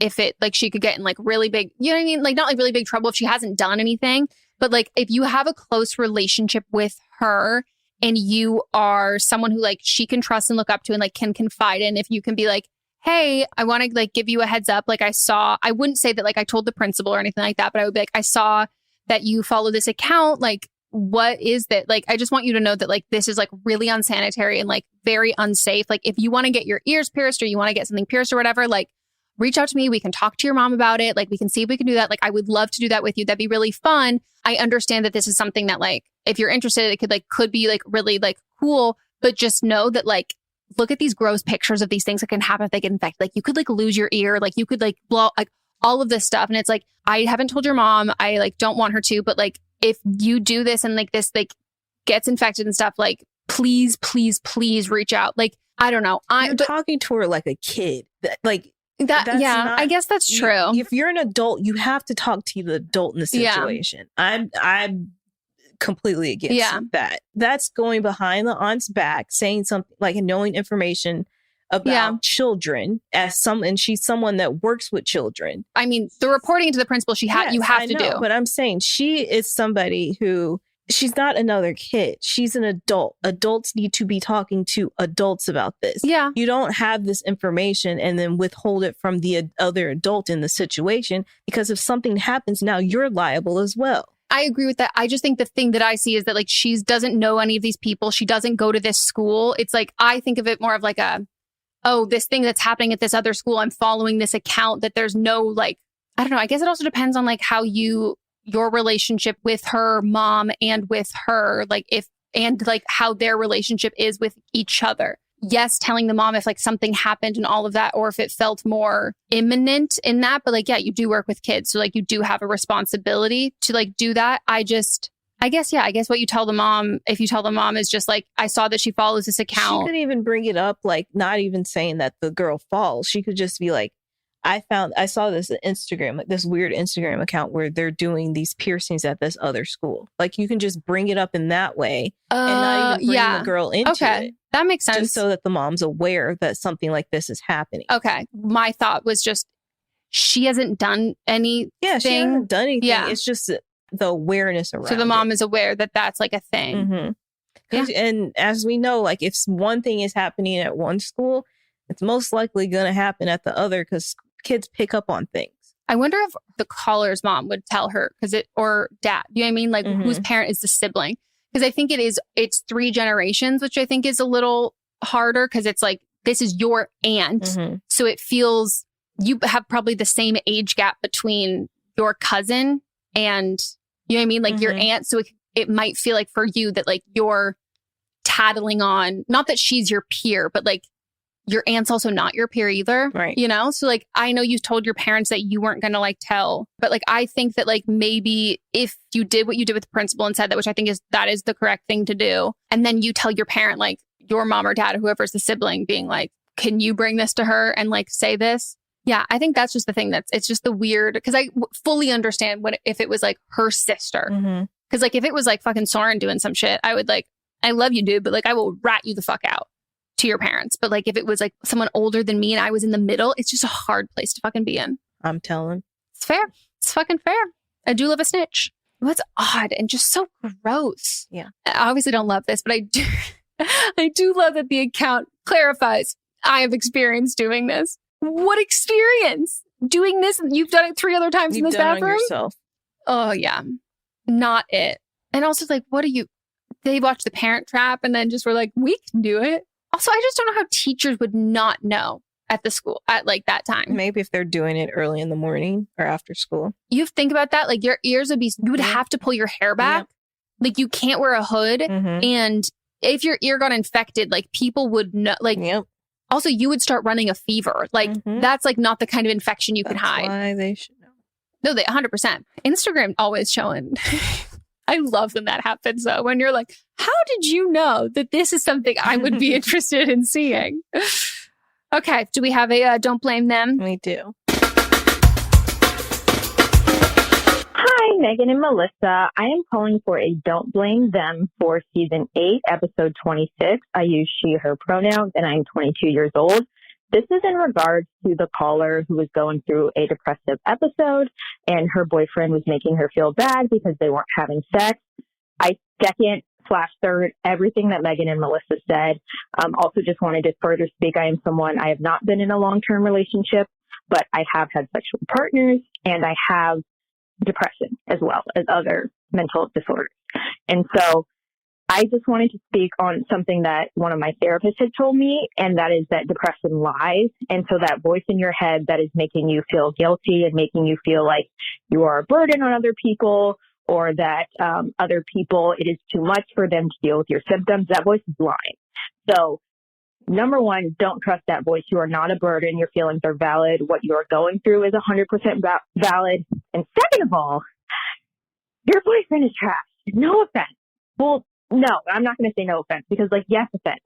if it like she could get in like really big, you know what I mean? Like not like really big trouble if she hasn't done anything, but like if you have a close relationship with her and you are someone who like she can trust and look up to and like can confide in, if you can be like, hey, I want to like give you a heads up. Like I wouldn't say that like I told the principal or anything like that, but I would be like, I saw that you follow this account. Like, what is that? Like, I just want you to know that like this is like really unsanitary and like very unsafe. Like, if you want to get your ears pierced or you want to get something pierced or whatever, like reach out to me. We can talk to your mom about it. Like, we can see if we can do that. Like, I would love to do that with you. That'd be really fun. I understand that this is something that like, if you're interested, it could be like really like cool, but just know that like, look at these gross pictures of these things that can happen if they get infected. Like, you could like lose your ear. Like, you could like blow like all of this stuff. And it's like, I haven't told your mom. I like don't want her to, but like, if you do this and like this like gets infected and stuff, like please reach out. Like, I don't know. I'm talking to her like a kid. Like that. Yeah, not, I guess that's true. If you're an adult, you have to talk to the adult in the situation. Yeah. I'm completely against that. That's going behind the aunt's back, saying something like knowing information about children and she's someone that works with children. I mean, the reporting to the principal, you have to do. But I'm saying she is somebody who, she's not another kid. She's an adult. Adults need to be talking to adults about this. Yeah. You don't have this information and then withhold it from the other adult in the situation, because if something happens now, you're liable as well. I agree with that. I just think the thing that I see is that like she doesn't know any of these people. She doesn't go to this school. It's like, I think of it more of like this thing that's happening at this other school. I'm following this account that there's no like, I don't know. I guess it also depends on like how your relationship with her mom and with her, like and like how their relationship is with each other. Yes, telling the mom if like something happened and all of that, or if it felt more imminent in that. But like, yeah, you do work with kids. So like you do have a responsibility to like do that. I guess what you tell the mom, if you tell the mom, is just like, I saw that she follows this account. She could even bring it up, like not even saying that the girl falls. She could just be like, I saw this Instagram, like this weird Instagram account where they're doing these piercings at this other school. Like, you can just bring it up in that way and not even bring the girl into it. That makes sense. Just so that the mom's aware that something like this is happening. Okay. My thought was just, she hasn't done anything. Yeah, she hasn't done anything. Yeah. It's just the awareness around it. So the mom is aware that that's like a thing. Mm-hmm. Yeah. And as we know, like if one thing is happening at one school, it's most likely going to happen at the other, because kids pick up on things. I wonder if the caller's mom would tell her, or dad, you know what I mean? Like whose parent is the sibling? Because I think it's 3 generations, which I think is a little harder, because it's like, this is your aunt. Mm-hmm. So it feels, you have probably the same age gap between your cousin and, you know what I mean? Like your aunt. So it might feel like for you that like you're tattling on, not that she's your peer, but like your aunt's also not your peer either. Right. You know? So like, I know you told your parents that you weren't going to like tell, but like, I think that like maybe if you did what you did with the principal and said that, which I think that is the correct thing to do. And then you tell your parent, like your mom or dad, or whoever's the sibling, being like, can you bring this to her and like say this? Yeah, I think that's just the thing it's just the weird, because I fully understand if it was like her sister. Because like if it was like fucking Soren doing some shit, I would like, I love you, dude, but like I will rat you the fuck out to your parents. But like if it was like someone older than me and I was in the middle, it's just a hard place to fucking be in. I'm telling. It's fair. It's fucking fair. I do love a snitch. What's odd and just so gross. Yeah. I obviously don't love this, but I do. I do love that the account clarifies, I have experience doing this. What experience doing this? You've done it 3 other times in this bathroom? It yourself. Oh yeah. Not it. And also like, they watched The Parent Trap and then just were like, we can do it. Also, I just don't know how teachers would not know at the school at like that time. Maybe if they're doing it early in the morning or after school. You think about that. Like your ears would you would have to pull your hair back. Yeah. Like you can't wear a hood. And if your ear got infected, like people would know, like, also you would start running a fever. Like that's like not the kind of infection you can hide. Why they should know. No, they 100%. Instagram always showing. I love when that happens though. When you're like, how did you know that this is something I would be interested in seeing? Okay. Do we have a Don't Blame Them? We do. Hi, Megan and Melissa. I am calling for a Don't Blame Them for season 8, episode 26. I use she, her pronouns, and I'm 22 years old. This is in regards to the caller who was going through a depressive episode and her boyfriend was making her feel bad because they weren't having sex. I second third everything that Megan and Melissa said. Also just wanted to further speak. I am someone, I have not been in a long-term relationship, but I have had sexual partners and I have depression as well as other mental disorders. And so I just wanted to speak on something that one of my therapists had told me, and that is that depression lies. And so that voice in your head that is making you feel guilty and making you feel like you are a burden on other people, or that other people, it is too much for them to deal with your symptoms, that voice is lying. So number one, don't trust that voice. You are not a burden. Your feelings are valid. What you are going through is 100% valid. And second of all, your boyfriend is trash. No offense. Well, no, I'm not going to say no offense because, like, yes, offense.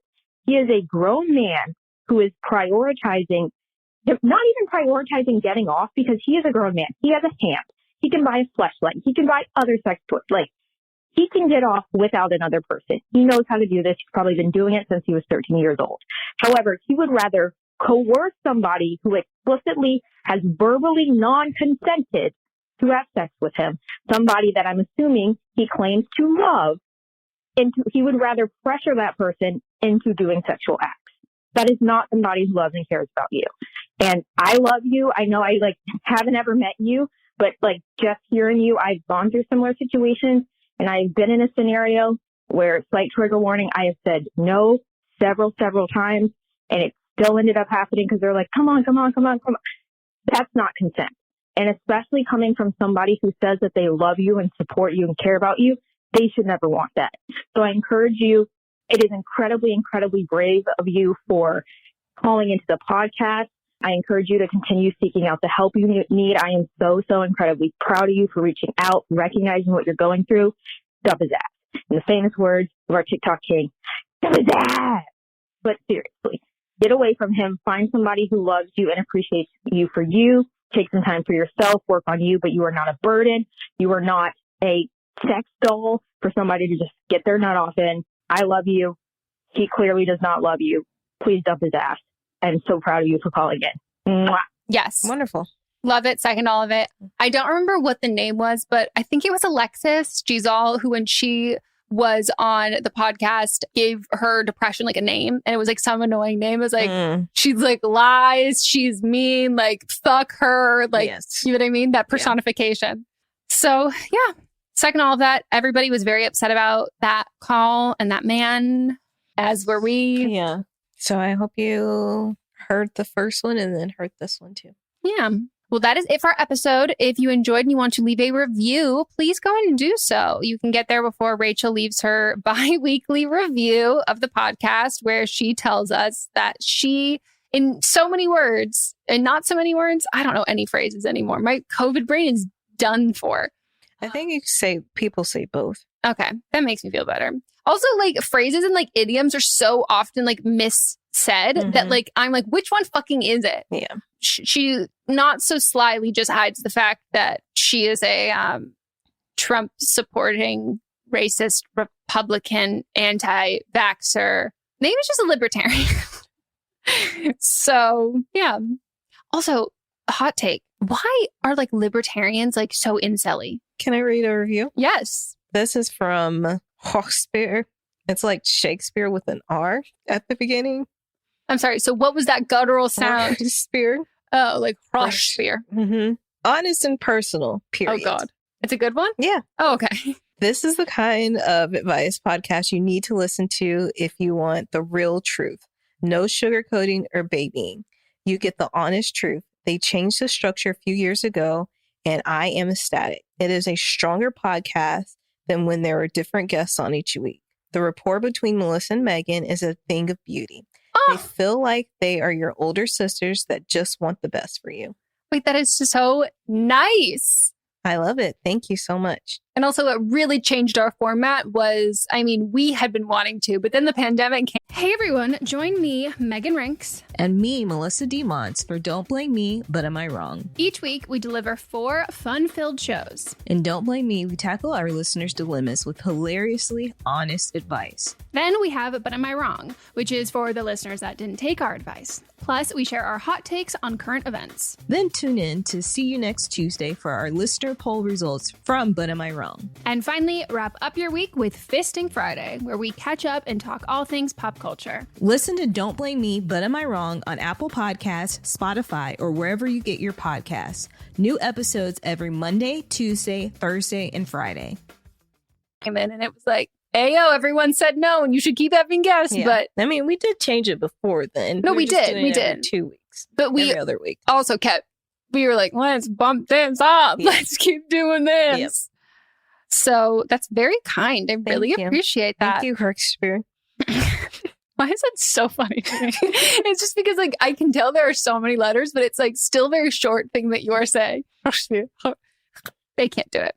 He is a grown man who is prioritizing, not even prioritizing getting off, because he is a grown man. He has a hand. He can buy a fleshlight. He can buy other sex toys. Like, he can get off without another person. He knows how to do this. He's probably been doing it since he was 13 years old. However, he would rather coerce somebody who explicitly has verbally non-consented to have sex with him, somebody that I'm assuming he claims to love, he would rather pressure that person into doing sexual acts. That is not somebody who loves and cares about you. And I love you. I know I haven't ever met you, but just hearing you, I've gone through similar situations, and I've been in a scenario where, slight trigger warning, I have said no several times, and it still ended up happening because they're like, come on. That's not consent. And especially coming from somebody who says that they love you and support you and care about you, they should never want that. So I encourage you, it is incredibly, incredibly brave of you for calling into the podcast. I encourage you to continue seeking out the help you need. I am so, so incredibly proud of you for reaching out, recognizing what you're going through. Dub his ass. In the famous words of our TikTok king, dub his ass. But seriously, get away from him. Find somebody who loves you and appreciates you for you. Take some time for yourself, work on you, but you are not a burden. You are not a sex doll for somebody to just get their nut off in. I love you. He clearly does not love you. Please dump his ass. I'm so proud of you for calling in. Mwah. Yes. Wonderful. Love it. Second all of it. I don't remember what the name was, but I think it was Alexis Giselle, who when she was on the podcast gave her depression a name, and it was some annoying name. It was she's lies, she's mean, fuck her, yes. You know what I mean? That personification. Yeah. So yeah, second all of that, everybody was very upset about that call and that man, as were we. Yeah. So I hope you heard the first one and then heard this one too. Yeah. Well, that is it for our episode. If you enjoyed and you want to leave a review, please go ahead and do so. You can get there before Rachel leaves her bi-weekly review of the podcast, where she tells us that she, in so many words and not so many words, I don't know any phrases anymore. My COVID brain is done for. I think people say both. Okay. That makes me feel better. Also, phrases and idioms are so often missaid that I'm which one fucking is it? Yeah. She not so slyly just hides the fact that she is a Trump supporting racist Republican anti-vaxxer. Maybe she's just a libertarian. So yeah. Also, a hot take. Why are libertarians so incel-y? Can I read a review? Yes. This is from Shakespeare. It's like Shakespeare with an R at the beginning. I'm sorry. So what was that guttural sound? Spear. Oh, Shakespeare. Mm-hmm. Honest and personal, period. Oh, God. It's a good one? Yeah. Oh, okay. This is the kind of advice podcast you need to listen to if you want the real truth. No sugarcoating or babying. You get the honest truth. They changed the structure a few years ago, and I am ecstatic. It is a stronger podcast than when there were different guests on each week. The rapport between Melissa and Megan is a thing of beauty. They feel like they are your older sisters that just want the best for you. Wait, that is so nice. I love it. Thank you so much. And also what really changed our format was, we had been wanting to, but then the pandemic came. Hey everyone, join me, Megan Rinks. And me, Melissa D. Monts, for Don't Blame Me, But Am I Wrong? Each week, we deliver 4 fun-filled shows. In Don't Blame Me, we tackle our listeners' dilemmas with hilariously honest advice. Then we have But Am I Wrong, which is for the listeners that didn't take our advice. Plus, we share our hot takes on current events. Then tune in to See You Next Tuesday for our listener poll results from But Am I Wrong? And finally, wrap up your week with Fisting Friday, where we catch up and talk all things pop culture. Listen to Don't Blame Me, But Am I Wrong on Apple Podcasts, Spotify, or wherever you get your podcasts. New episodes every Monday, Tuesday, Thursday, and Friday. Came in and it was like, Ayo, everyone said no, and you should keep having guests. Yeah. But I mean, we did change it before then. No, we were just did. doing We it every did. 2 weeks. But we every other week. also we were like, let's bump this up. Yeah. Let's keep doing this. Yep. So that's very kind. I really you. appreciate that. Thank you, Herkspur. Why is that so funny to me? It's just because like I can tell there are so many letters, but it's like still very short thing that you're saying. They can't do it.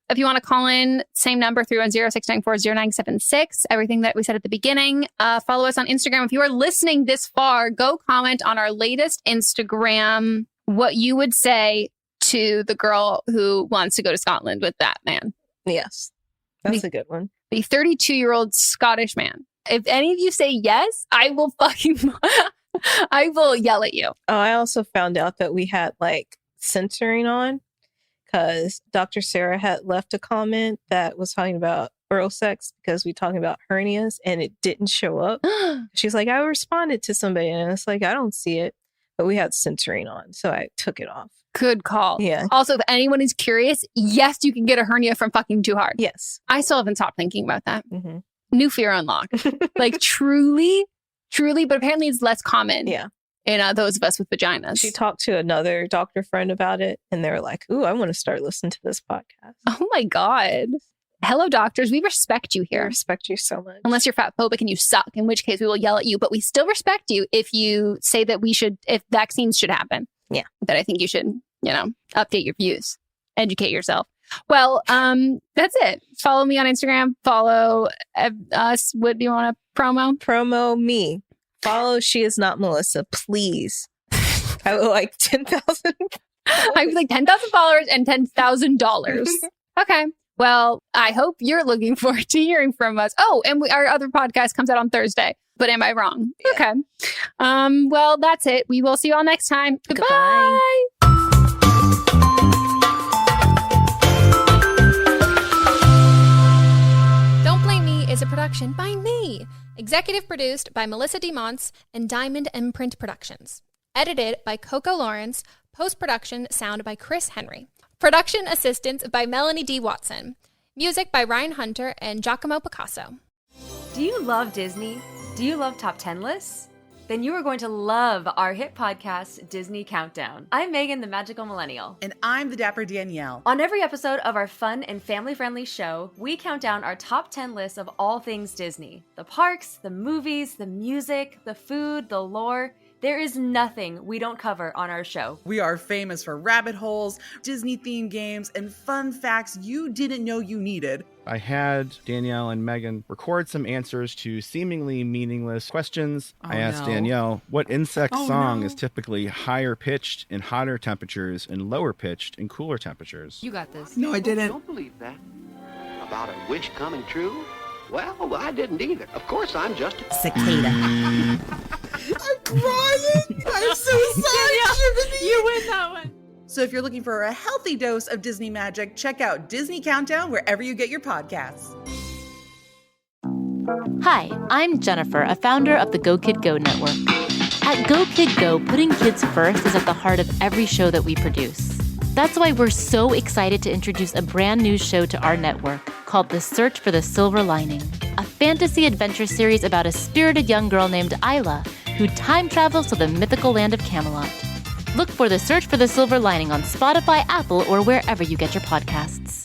If you want to call in, same number, 310-694-0976. Everything that we said at the beginning. Follow us on Instagram. If you are listening this far, go comment on our latest Instagram what you would say to the girl who wants to go to Scotland with that man. Yes, that's a good one. The 32-year-old Scottish man. If any of you say yes, I will I will yell at you. Oh, I also found out that we had like censoring on because Dr. Sarah had left a comment that was talking about oral sex because we talking about hernias and it didn't show up. She's like, I responded to somebody and it's like, I don't see it, but we had censoring on. So I took it off. Good call. Yeah. Also, if anyone is curious, yes, you can get a hernia from fucking too hard. Yes. I still haven't stopped thinking about that. Mm-hmm. New fear unlocked. Like truly, but apparently it's less common. Yeah. In those of us with vaginas. She talked to another doctor friend about it and they were like, ooh, I want to start listening to this podcast. Oh my God. Hello, doctors. We respect you here. I respect you so much. Unless you're fat phobic and you suck, in which case we will yell at you. But we still respect you if you say that if vaccines should happen. Yeah. That I think you should, update your views. Educate yourself. Well, that's it. Follow me on Instagram. Follow us. What do you want to promo? Promo me. Follow She Is Not Melissa, please. I would like 10,000. I would like 10,000 followers and $10,000. Okay. Well, I hope you're looking forward to hearing from us. Oh, and our other podcast comes out on Thursday. But am I wrong? Yeah. Okay. Well, that's it. We will see you all next time. Goodbye. Don't Blame Me is a production by me. Executive produced by Melissa D. Monts and Diamond Imprint Productions. Edited by Coco Lawrence. Post-production sound by Chris Henry. Production assistance by Melanie D. Watson. Music by Ryan Hunter and Giacomo Picasso. Do you love Disney? Do you love top 10 lists? Then you are going to love our hit podcast, Disney Countdown. I'm Megan, the Magical Millennial. And I'm the Dapper Danielle. On every episode of our fun and family-friendly show, we count down our top 10 lists of all things Disney. The parks, the movies, the music, the food, the lore. There is nothing we don't cover on our show. We are famous for rabbit holes, Disney-themed games, and fun facts you didn't know you needed. I had Danielle and Megan record some answers to seemingly meaningless questions. I asked Danielle what insect song is typically higher pitched in hotter temperatures and lower pitched in cooler temperatures. You got this. No, I didn't. Don't believe that. About a wish coming true? Well, I didn't either. Of course, I'm just a cicada. I'm crying. I'm so sorry, Jiminy. You win that one. So if you're looking for a healthy dose of Disney magic, check out Disney Countdown wherever you get your podcasts. Hi, I'm Jennifer, a founder of the Go Kid Go Network. At Go Kid Go, putting kids first is at the heart of every show that we produce. That's why we're so excited to introduce a brand new show to our network called The Search for the Silver Lining, a fantasy adventure series about a spirited young girl named Isla who time travels to the mythical land of Camelot. Look for The Search for the Silver Lining on Spotify, Apple, or wherever you get your podcasts.